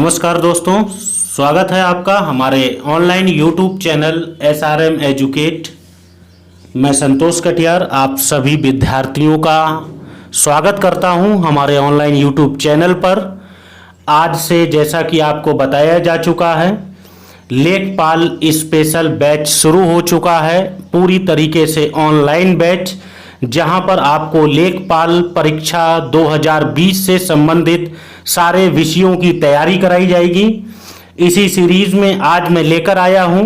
नमस्कार दोस्तों, स्वागत है आपका हमारे online YouTube channel SRM educate. मैं संतोष कटियार आप सभी विद्यार्थियों का स्वागत करता हूं हमारे ऑनलाइन यूट्यूब चैनल पर। आज से जैसा कि आपको बताया जा चुका है, लेखपाल स्पेशल बैच शुरू हो चुका है, पूरी तरीके से ऑनलाइन बैच, जहां पर आपको लेखपाल परीक्षा 2020 से संबंधित सारे विषयों की तैयारी कराई जाएगी। इसी सीरीज में आज मैं लेकर आया हूं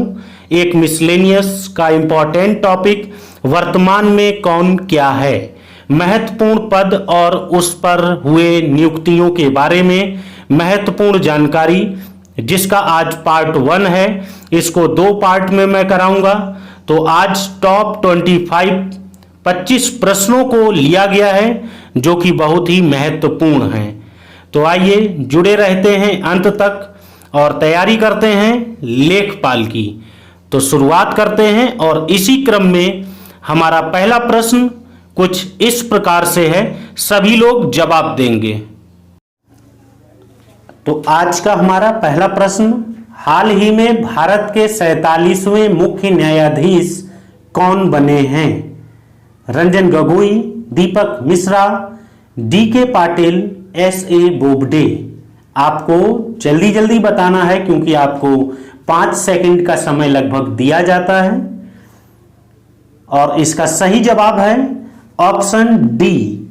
एक मिसलेनियस का इम्पोर्टेंट टॉपिक, वर्तमान में कौन क्या है, महत्वपूर्ण पद और उस पर हुए नियुक्तियों के बारे में महत्वपूर्ण जानकारी, जिसका आज पार्ट 1 है। इसको 2 पार्ट में मैं कराऊंगा। तो आज टॉप 25 प्रश्नों को लिया गया है जो कि बहुत ही महत्वपूर्ण हैं। तो आइए जुड़े रहते हैं अंत तक और तैयारी करते हैं लेखपाल की। तो शुरुआत करते हैं और इसी क्रम में हमारा पहला प्रश्न कुछ इस प्रकार से है, सभी लोग जवाब देंगे। तो आज का हमारा पहला प्रश्न, हाल ही में भारत के 47वें मुख्य न्यायाधीश कौन बने हैं? रंजन गोगोई, दीपक मिश्रा, DK पाटिल, SA बोबडे। आपको जल्दी जल्दी बताना है क्योंकि आपको 5 सेकंड का समय लगभग दिया जाता है। और इसका सही जवाब है ऑप्शन डी,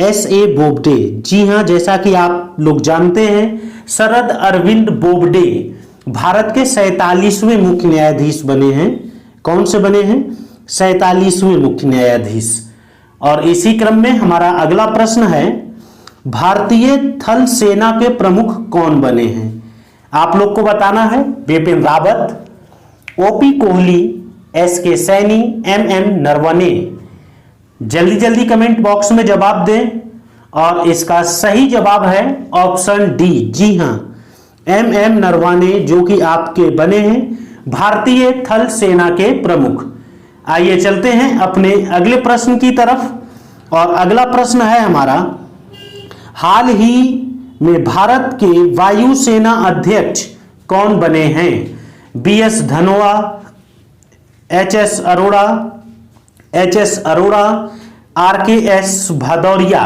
SA बोबडे। जी हां, जैसा कि आप लोग जानते हैं, शरद अरविंद बोबडे भारत के 47वें मुख्य न्यायाधीश बने हैं। कौन से बने हैं? 47वें मुख्य न्यायाधीश। और इसी क्रम में हमारा अगला प्रश्न है, भारतीय थल सेना के प्रमुख कौन बने हैं? आप लोग को बताना है Bipin Rawat, OP Kohli, SK Saini, MM Naravane. जल्दी जल्दी कमेंट बॉक्स में जवाब दें और इसका सही जवाब है ऑप्शन डी। जी हां, MM नरवणे जो कि आपके बने हैं भारतीय थल सेना के प्रमुख। आइए चलते हैं अपने अगले प्रश्न की तरफ। और अगला प्रश्न है हमारा, हाल ही में भारत के वायुसेना अध्यक्ष कौन बने हैं? BS Dhanoa, HS Arora, RKS Bhadauria.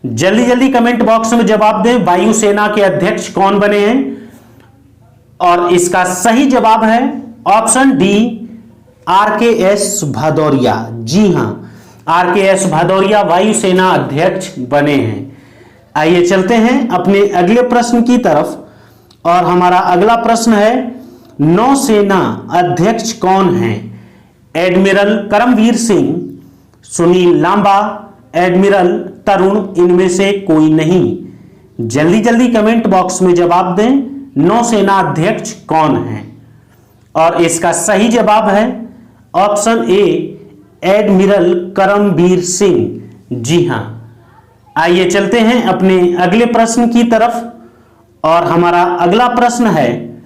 जल्दी जल्दी कमेंट बॉक्स में जवाब दें, वायुसेना के अध्यक्ष कौन बने हैं? और इसका सही जवाब है ऑप्शन डी, RKS भदौरिया। जी हां, RKS भदौरिया वायुसेना अध्यक्ष बने हैं। आइए चलते हैं अपने अगले प्रश्न की तरफ। और हमारा अगला प्रश्न है, नौसेना अध्यक्ष कौन हैं? एडमिरल करमवीर सिंह, सुनील लांबा, एडमिरल तरुण, इनमें से कोई नहीं। जल्दी जल्दी कमेंट बॉक्स में जवाब दें, नौसेना अध्यक्ष कौन हैं? और इसका सही जवाब है option A, admiral Karambir Singh. जी हां, आइए चलते हैं अपने अगले प्रश्न की तरफ। और हमारा अगला प्रश्न है,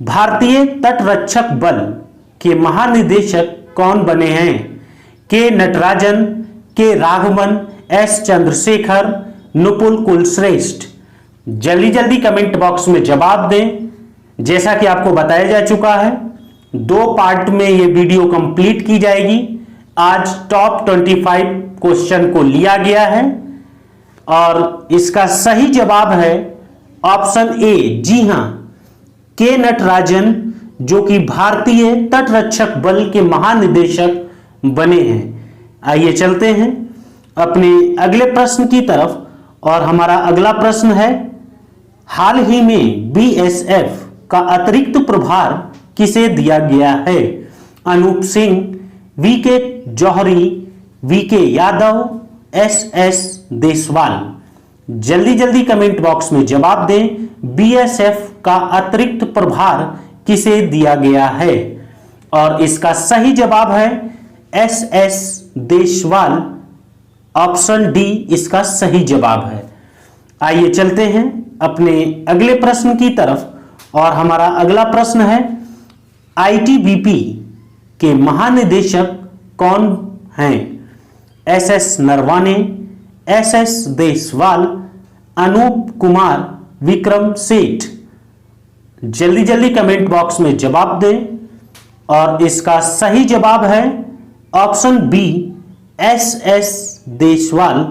भारतीय तटरक्षक बल के महानिदेशक कौन बने हैं? के नटराजन, के राघवन, S चंद्रशेखर, नुपुल कुलश्रेष्ठ। जल्दी जल्दी कमेंट बॉक्स में जवाब दें। जैसा कि आपको बताया जा चुका है, 2 पार्ट में यह वीडियो कंप्लीट की जाएगी। आज टॉप 25 क्वेश्चन को लिया गया है और इसका सही जवाब है ऑप्शन ए। जी हां, के नटराजन जो कि भारतीय तटरक्षक बल के महानिदेशक बने हैं। आइए चलते हैं अपने अगले प्रश्न की तरफ। और हमारा अगला प्रश्न है, हाल ही में BSF का अतिरिक्त प्रभार किसे दिया गया है? अनूप सिंह, VK जौहरी, VK यादव, SS देसवाल। जल्दी जल्दी कमेंट बॉक्स में जवाब दें, BSF का अतिरिक्त प्रभार किसे दिया गया है? और इसका सही जवाब है SS देसवाल। ऑप्शन डी इसका सही जवाब है। आइए चलते हैं अपने अगले प्रश्न की तरफ। और हमारा अगला प्रश्न है, ITBP के महानिदेशक कौन हैं? SS Naravane, SS Deswal, Anoop Kumar, Vikram Seth. जल्दी जल्दी कमेंट बॉक्स में जवाब दें और इसका सही जवाब है option B, S Deswal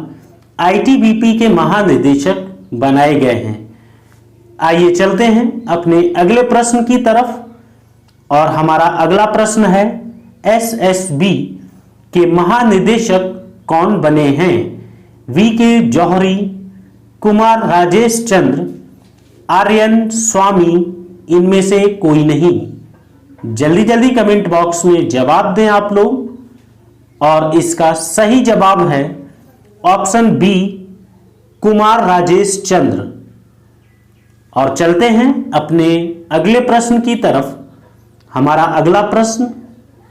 ITBP के महानिदेशक बनाए गए हैं। आइए चलते हैं अपने अगले प्रश्न की तरफ और हमारा अगला प्रश्न है एसएसबी के महानिदेशक कौन बने हैं? वी के जौहरी, कुमार राजेश चंद्र, आर्यन स्वामी, इनमें से कोई नहीं। जल्दी जल्दी कमेंट बॉक्स में जवाब दें आप लोग और इसका सही जवाब है ऑप्शन बी, कुमार राजेश चंद्र। और चलते हैं अपने अगले प्रश्न की तरफ। हमारा अगला प्रश्न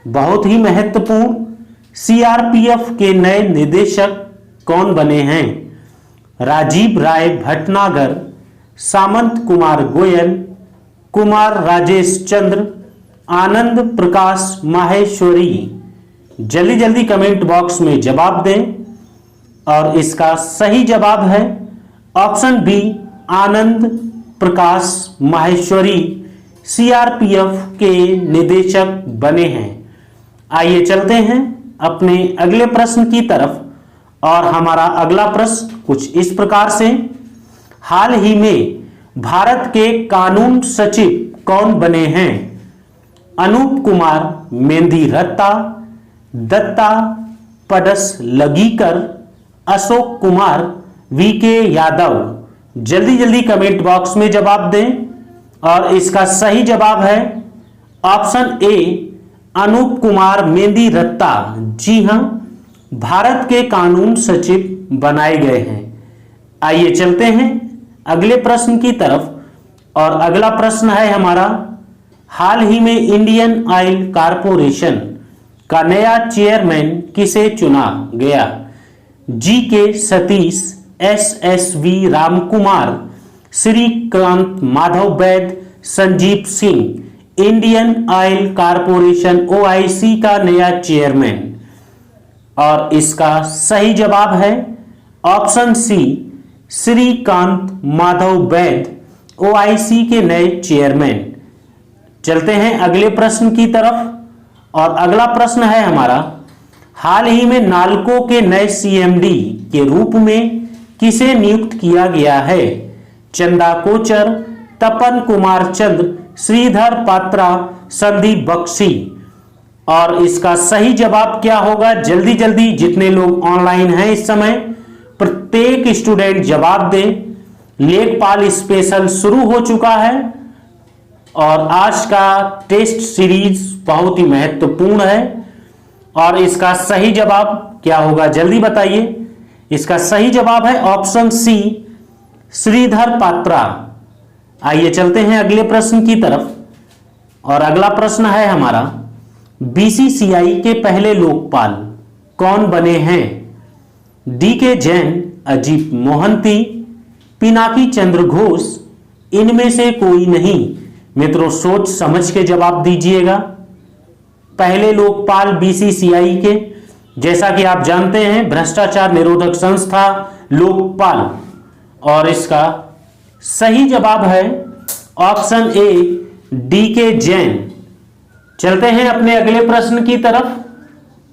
बहुत ही महत्वपूर्ण, सीआरपीएफ के नए निदेशक कौन बने हैं? राजीव राय भटनागर, सामंत कुमार गोयल, कुमार राजेश चंद्र, आनंद प्रकाश माहेश्वरी। जल्दी जल्दी कमेंट बॉक्स में जवाब दें और इसका सही जवाब है option B, Anand Prakash Maheshwari CRPF के निदेशक बने हैं। आइए चलते हैं अपने अगले प्रश्न की तरफ और हमारा अगला प्रश्न कुछ इस प्रकार से, हाल ही में भारत के कानून सचिव कौन बने हैं? अनूप कुमार मेंदीरत्ता, दत्ता पडसलगीकर, अशोक कुमार, वीके यादव। जल्दी जल्दी कमेंट बॉक्स में जवाब दें और इसका सही जवाब है ऑप्शन ए, अनूप कुमार मेंदीरत्ता। जी हां, भारत के कानून सचिव बनाए गए हैं। आइए चलते हैं अगले प्रश्न की तरफ और अगला प्रश्न है हमारा, हाल ही में इंडियन ऑयल कारपोरेशन का नया चेयरमैन किसे चुना गया? G K Satish, SSV Ramkumar, Shrikant Madhav Vaidya, Sanjeev Singh. Indian oil corporation OIC का नया चेयरमैन और इसका सही जवाब है option C, Shrikant Madhav Vaidya OIC के नए चेयरमैन। चलते हैं अगले प्रश्न की तरफ और अगला प्रश्न है हमारा, हाल ही में नालको के नए सीएमडी के रूप में किसे नियुक्त किया गया है? चंदा कोचर, तपन कुमार चंद्र, श्रीधर पात्रा, संदीप बख्शी। और इसका सही जवाब क्या होगा? जल्दी जल्दी जितने लोग ऑनलाइन हैं इस समय प्रत्येक स्टूडेंट जवाब दें। लेखपाल स्पेशल शुरू हो चुका है और आज का टेस्ट सीरीज बहुत ही महत्वपूर्ण है और इसका सही जवाब क्या होगा जल्दी बताइए। इसका सही जवाब है ऑप्शन सी, श्रीधर पात्रा। आइए चलते हैं अगले प्रश्न की तरफ और अगला प्रश्न है हमारा, बीसीसीआई के पहले लोकपाल कौन बने हैं? डी के जैन, अजीत मोहंती, पिनाकी चंद्र घोष, इनमें से कोई नहीं। मित्रों सोच समझ के जवाब दीजिएगा। पहले लोकपाल बीसीसीआई के, जैसा कि आप जानते हैं भ्रष्टाचार निरोधक संस्था लोकपाल, और इसका सही जवाब है ऑप्शन ए, डी के जैन। चलते हैं अपने अगले प्रश्न की तरफ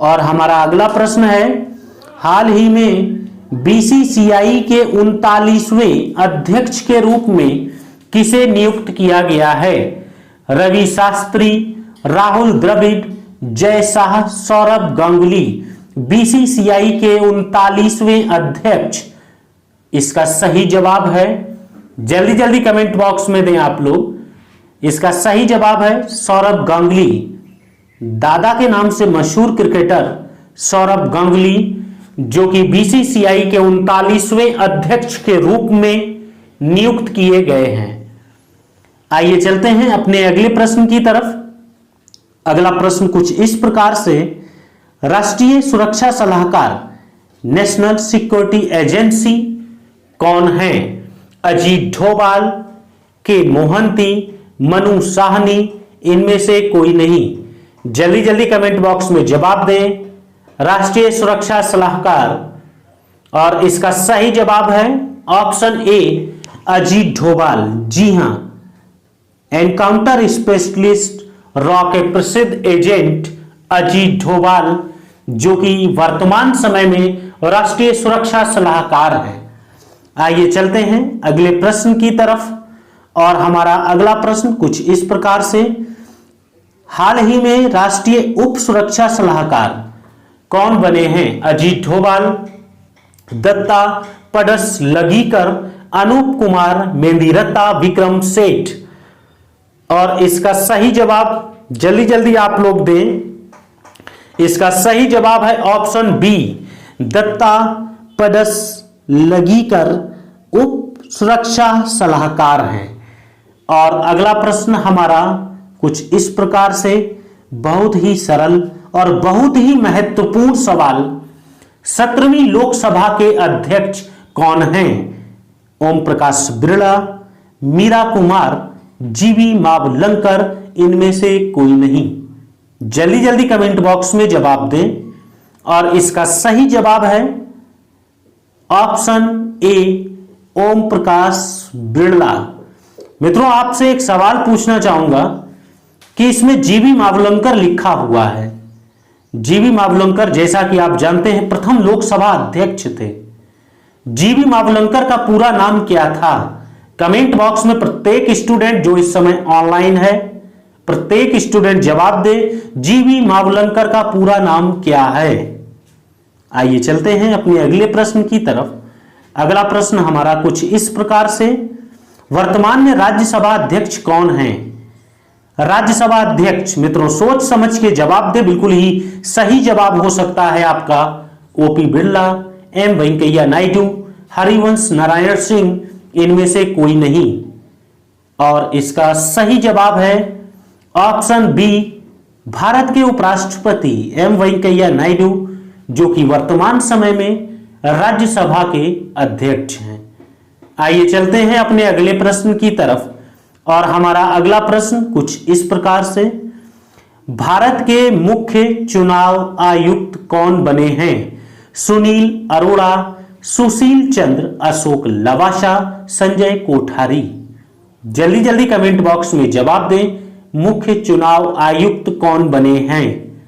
और हमारा अगला प्रश्न है, हाल ही में बीसीसीआई के 39वें अध्यक्ष के रूप में किसे नियुक्त किया गया है? रवि शास्त्री, राहुल द्रविड़, जय शाह, सौरभ गांगुली। बीसीसीआई के 39वें अध्यक्ष, इसका सही जवाब है, जल्दी जल्दी कमेंट बॉक्स में दें आप लोग। इसका सही जवाब है सौरभ गांगुली। दादा के नाम से मशहूर क्रिकेटर सौरभ गांगुली, जो कि बीसीसीआई के 39वें अध्यक्ष के रूप में नियुक्त किए गए हैं। आइए चलते हैं अपने अगले प्रश्न की तरफ। अगला प्रश्न कुछ इस प्रकार से, राष्ट्रीय सुरक्षा सलाहकार नेशनल सिक्योरिटी एजेंसी कौन है? अजीत डोभाल, के मोहंती, मनु साहनी, इनमें से कोई नहीं। जल्दी जल्दी कमेंट बॉक्स में जवाब दें। राष्ट्रीय सुरक्षा सलाहकार, और इसका सही जवाब है ऑप्शन ए, अजीत डोभाल। जी हां, एनकाउंटर स्पेशलिस्ट रॉ के प्रसिद्ध एजेंट अजीत डोभाल, जो कि वर्तमान समय में राष्ट्रीय सुरक्षा सलाहकार है। आइए चलते हैं अगले प्रश्न की तरफ। और हमारा अगला प्रश्न कुछ इस प्रकार से, हाल ही में राष्ट्रीय उप सुरक्षा सलाहकार कौन बने हैं? अजीत डोभाल, दत्ता पडसलगीकर, अनूप कुमार मेंदिरत्ता, विक्रम सेठ। और इसका सही जवाब जल्दी जल्दी आप लोग दें। इसका सही जवाब है ऑप्शन बी, दत्ता पडसलगीकर उप सुरक्षा सलाहकार हैं। और अगला प्रश्न हमारा कुछ इस प्रकार से, बहुत ही सरल और बहुत ही महत्वपूर्ण सवाल, 17वीं लोकसभा के अध्यक्ष कौन हैं? ओम प्रकाश बिरला, मीरा कुमार, जीवी मावलंकर, इनमें से कोई नहीं। जल्दी जल्दी कमेंट बॉक्स में जवाब दें। और इसका सही जवाब है ऑप्शन ए, ओम प्रकाश बिरला। मित्रों, आपसे एक सवाल पूछना चाहूंगा कि इसमें जीवी मावलंकर लिखा हुआ है। जीवी मावलंकर, जैसा कि आप जानते हैं, प्रथम लोकसभा अध्यक्ष थे। जीवी मावलंकर का पूरा नाम क्या था? कमेंट बॉक्स में प्रत्येक स्टूडेंट जो इस समय ऑनलाइन है, प्रत्येक स्टूडेंट जवाब दे, जीवी मावलंकर का पूरा नाम क्या है? आइए चलते हैं अपने अगले प्रश्न की तरफ। अगला प्रश्न हमारा कुछ इस प्रकार से, वर्तमान में राज्यसभा अध्यक्ष कौन हैं? राज्यसभा अध्यक्ष, मित्रों सोच समझ के जवाब दे, बिल्कुल ही सही जवाब हो सकता है आपका ओपी बिरला, एम वेंकैया नायडू, हरिवंश नारायण सिंह, इनमें से कोई नहीं। और इसका सही जवाब है ऑप्शन बी, भारत के उपराष्ट्रपति एम वेंकैया नायडू, जो कि वर्तमान समय में राज्यसभा के अध्यक्ष हैं। आइए चलते हैं अपने अगले प्रश्न की तरफ। और हमारा अगला प्रश्न कुछ इस प्रकार से, भारत के मुख्य चुनाव आयुक्त कौन बने हैं? सुनील अरोड़ा, सुशील चंद्र, अशोक लवासा, संजय कोठारी। जल्दी जल्दी कमेंट बॉक्स में जवाब दें, मुख्य चुनाव आयुक्त कौन बने हैं?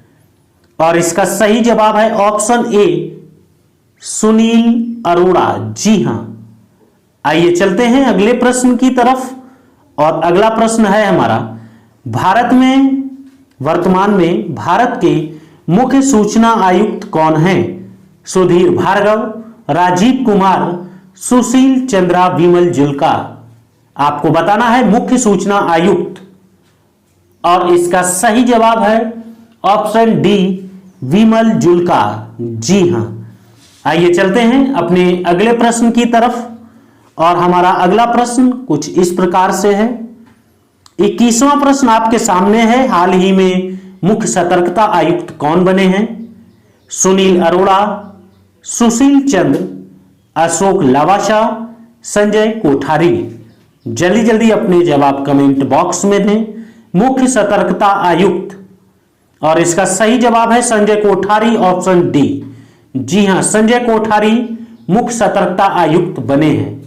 और इसका सही जवाब है ऑप्शन ए, सुनील अरोड़ा। जी हां, आइए चलते हैं अगले प्रश्न की तरफ। और अगला प्रश्न है हमारा, भारत में वर्तमान में भारत के मुख्य सूचना आयुक्त कौन हैं? सुधीर भार्गव, राजीव कुमार, सुशील चंद्रा, विमल जुल्का। आपको बताना है मुख्य सूचना आयुक्त। और इसका सही जवाब है ऑप्शन डी, विमल जुल्का। जी हां, आइए चलते हैं अपने अगले प्रश्न की तरफ। और हमारा अगला प्रश्न कुछ इस प्रकार से है, 21वां प्रश्न आपके सामने है, हाल ही में मुख्य सतर्कता आयुक्त कौन बने हैं? सुनील अरोड़ा, सुशील चंद्र, अशोक लवासा, संजय कोठारी। जल्दी जल्दी अपने जवाब कमेंट बॉक्स में दें, मुख्य सतर्कता आयुक्त। और इसका सही जवाब है संजय कोठारी, ऑप्शन डी। जी हां, संजय कोठारी मुख्य सतर्कता आयुक्त बने हैं।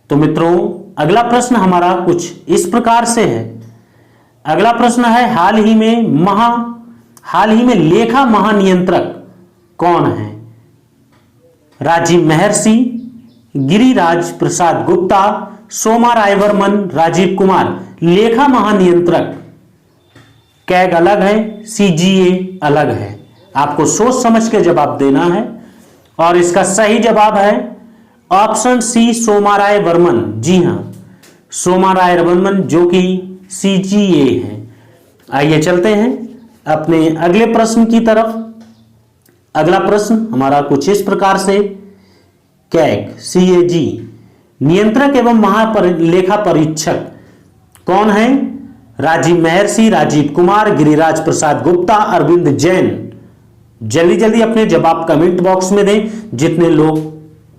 तो मित्रों, अगला प्रश्न हमारा कुछ इस प्रकार से है। अगला प्रश्न है, हाल ही में लेखा महानियंत्रक कौन है? राजीव महर्षि, गिरिराज प्रसाद गुप्ता, सोमा रायवर्मन, राजीव कुमार। लेखा महानियंत्रक, कैग अलग है, सीजीए अलग है। आपको सोच समझ के जवाब देना है। और इसका सही जवाब है ऑप्शन सी, सोमा राय वर्मन। जी हां, सोमा राय वर्मन, जो कि सीजीए है। आइए चलते हैं अपने अगले प्रश्न की तरफ। अगला प्रश्न हमारा कुछ इस प्रकार से, कैग सीएजी नियंत्रक एवं महालेखा परीक्षक कौन है? राजीव महर्षि, राजीव कुमार, गिरिराज प्रसाद गुप्ता, अरविंद जैन। जल्दी जल्दी अपने जवाब कमेंट बॉक्स में दें, जितने लोग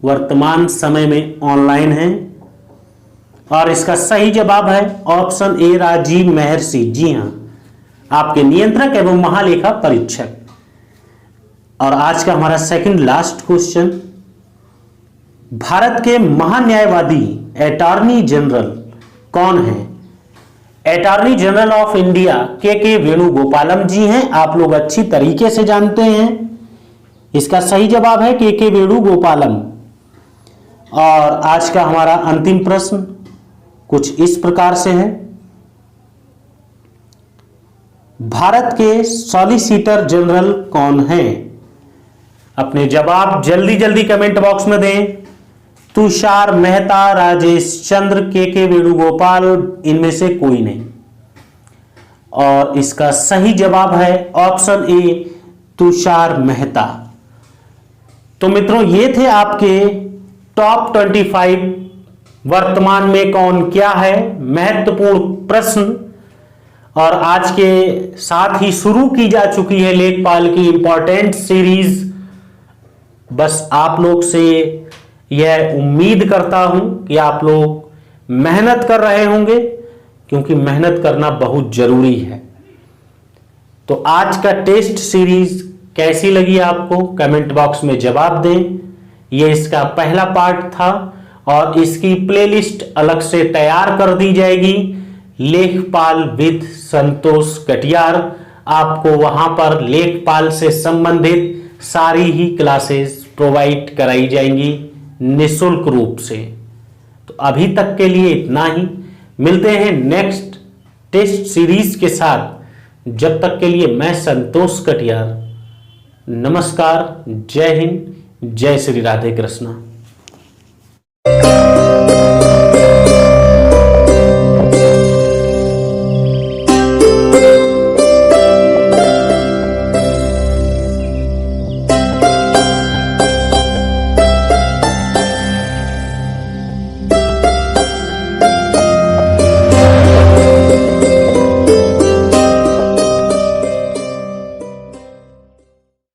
वर्तमान समय में ऑनलाइन हैं। और इसका सही जवाब है ऑप्शन ए, राजीव महर्षि। जी हां, आपके नियंत्रक एवं महालेखा परीक्षक। और आज का हमारा सेकंड लास्ट क्वेश्चन, भारत के महान्यायवादी अटॉर्नी जनरल कौन है? अटॉर्नी जनरल ऑफ इंडिया के वेणुगोपालम जी हैं। आप लोग अच्छी तरीके से जानते हैं। इसका सही जवाब है के वेणुगोपालम। और आज का हमारा अंतिम प्रश्न कुछ इस प्रकार से है, भारत के सॉलिसिटर जनरल कौन है? अपने जवाब जल्दी जल्दी कमेंट बॉक्स में दें। तुषार मेहता, राजेश चंद्र, के वेणुगोपाल, इनमें से कोई नहीं। और इसका सही जवाब है ऑप्शन ए, तुषार मेहता। तो मित्रों, ये थे आपके टॉप 25 वर्तमान में कौन क्या है महत्वपूर्ण प्रश्न। और आज के साथ ही शुरू की जा चुकी है लेखपाल की इंपॉर्टेंट सीरीज। बस आप लोग से यह उम्मीद करता हूं कि आप लोग मेहनत कर रहे होंगे, क्योंकि मेहनत करना बहुत जरूरी है। तो आज का टेस्ट सीरीज कैसी लगी आपको, कमेंट बॉक्स में जवाब दें। यह इसका पहला पार्ट था और इसकी प्लेलिस्ट अलग से तैयार कर दी जाएगी, लेखपाल विद संतोष कटियार। आपको वहां पर लेखपाल से संबंधित सारी ही क्लासेस प्रोवाइड कराई जाएंगी निःशुल्क रूप से। तो अभी तक के लिए इतना ही। मिलते हैं नेक्स्ट टेस्ट सीरीज के साथ। जब तक के लिए मैं संतोष कटियार, नमस्कार, जय हिंद, जय श्री राधे कृष्णा।